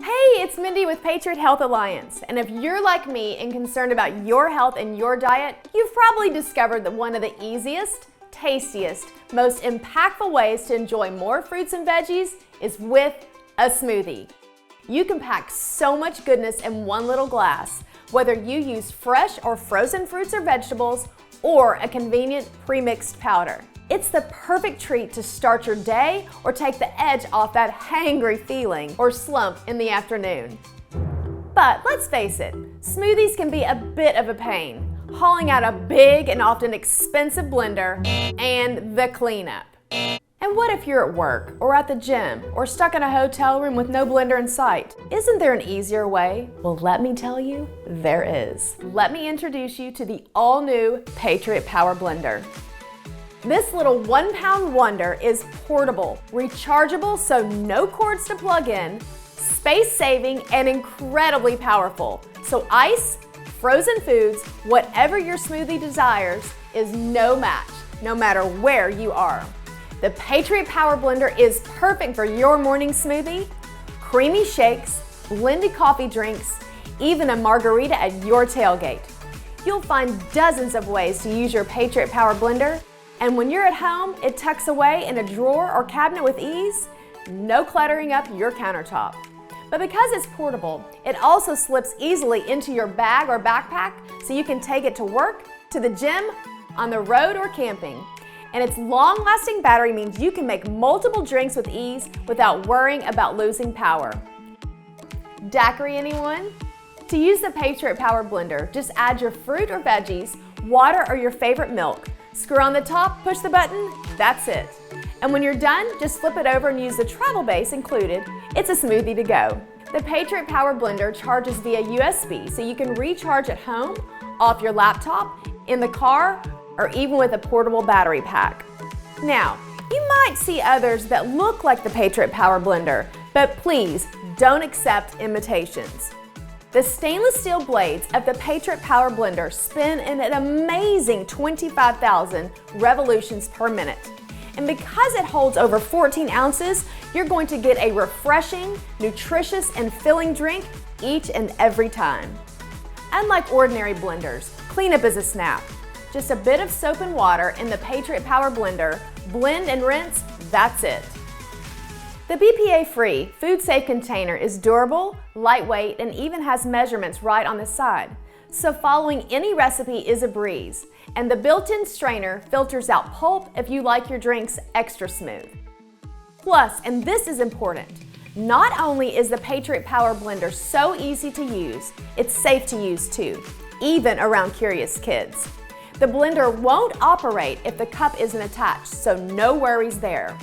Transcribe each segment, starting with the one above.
Hey, it's Mindy with Patriot Health Alliance, and if you're like me and concerned about your health and your diet, you've probably discovered that one of the easiest, tastiest, most impactful ways to enjoy more fruits and veggies is with a smoothie. You can pack so much goodness in one little glass, whether you use fresh or frozen fruits or vegetables, or a convenient pre-mixed powder. It's the perfect treat to start your day or take the edge off that hangry feeling or slump in the afternoon. But let's face it, smoothies can be a bit of a pain, hauling out a big and often expensive blender and the cleanup. And what if you're at work or at the gym or stuck in a hotel room with no blender in sight? Isn't there an easier way? Well, let me tell you, there is. Let me introduce you to the all-new Patriot Power Blender. This little 1-pound wonder is portable, rechargeable so no cords to plug in, space-saving, and incredibly powerful. So ice, frozen foods, whatever your smoothie desires is no match, no matter where you are. The Patriot Power Blender is perfect for your morning smoothie, creamy shakes, blended coffee drinks, even a margarita at your tailgate. You'll find dozens of ways to use your Patriot Power Blender. And when you're at home, it tucks away in a drawer or cabinet with ease, no cluttering up your countertop. But because it's portable, it also slips easily into your bag or backpack so you can take it to work, to the gym, on the road, or camping. And its long-lasting battery means you can make multiple drinks with ease without worrying about losing power. Daiquiri, anyone? To use the Patriot Power Blender, just add your fruit or veggies, water, or your favorite milk. Screw on the top, push the button, that's it. And when you're done, just flip it over and use the travel base included. It's a smoothie to go. The Patriot Power Blender charges via USB, so you can recharge at home, off your laptop, in the car, or even with a portable battery pack. Now, you might see others that look like the Patriot Power Blender, but please don't accept imitations. The stainless steel blades of the Patriot Power Blender spin in an amazing 25,000 revolutions per minute. And because it holds over 14 ounces, you're going to get a refreshing, nutritious, and filling drink each and every time. Unlike ordinary blenders, cleanup is a snap. Just a bit of soap and water in the Patriot Power Blender, blend and rinse, that's it. The BPA-free, food-safe container is durable, lightweight, and even has measurements right on the side. So following any recipe is a breeze. And the built-in strainer filters out pulp if you like your drinks extra smooth. Plus, and this is important, not only is the Patriot Power Blender so easy to use, it's safe to use too, even around curious kids. The blender won't operate if the cup isn't attached, so no worries there.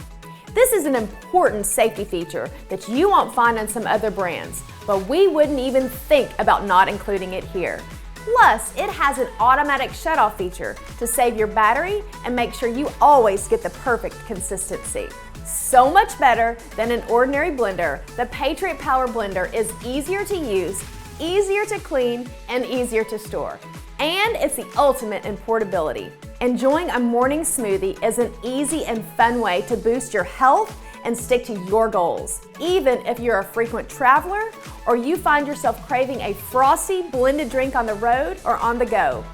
This is an important safety feature that you won't find on some other brands, but we wouldn't even think about not including it here. Plus, it has an automatic shutoff feature to save your battery and make sure you always get the perfect consistency. So much better than an ordinary blender, the Patriot Power Blender is easier to use, easier to clean, and easier to store. And it's the ultimate in portability. Enjoying a morning smoothie is an easy and fun way to boost your health and stick to your goals. Even if you're a frequent traveler or you find yourself craving a frosty blended drink on the road or on the go,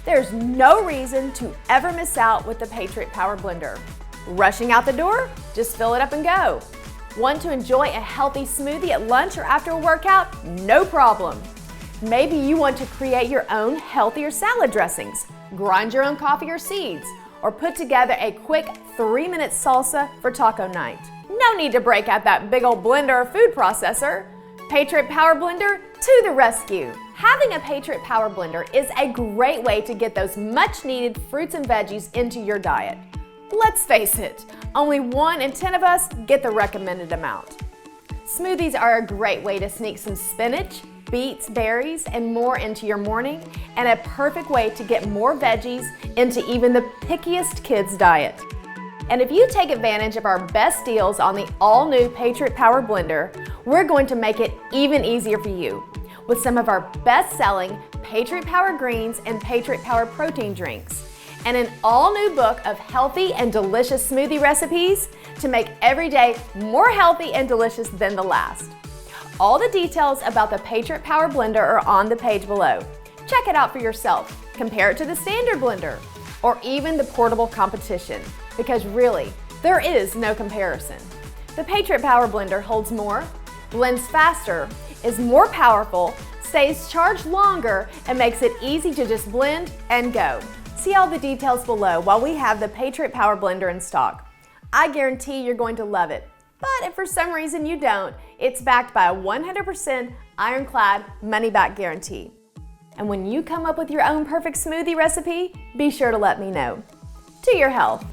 there's no reason to ever miss out with the Patriot Power Blender. Rushing out the door? Just fill it up and go. Want to enjoy a healthy smoothie at lunch or after a workout? No problem. Maybe you want to create your own healthier salad dressings, grind your own coffee or seeds, or put together a quick 3-minute salsa for taco night. No need to break out that big old blender or food processor. Patriot Power Blender to the rescue. Having a Patriot Power Blender is a great way to get those much needed fruits and veggies into your diet. Let's face it, only 1 in 10 of us get the recommended amount. Smoothies are a great way to sneak some spinach, beets, berries, and more into your morning, and a perfect way to get more veggies into even the pickiest kids' diet. And if you take advantage of our best deals on the all-new Patriot Power Blender, we're going to make it even easier for you with some of our best-selling Patriot Power Greens and Patriot Power Protein drinks, and an all-new book of healthy and delicious smoothie recipes to make every day more healthy and delicious than the last. All the details about the Patriot Power Blender are on the page below. Check it out for yourself. Compare it to the standard blender, or even the portable competition, because really, there is no comparison. The Patriot Power Blender holds more, blends faster, is more powerful, stays charged longer, and makes it easy to just blend and go. See all the details below while we have the Patriot Power Blender in stock. I guarantee you're going to love it. But if for some reason you don't, it's backed by a 100% ironclad money-back guarantee. And when you come up with your own perfect smoothie recipe, be sure to let me know. To your health.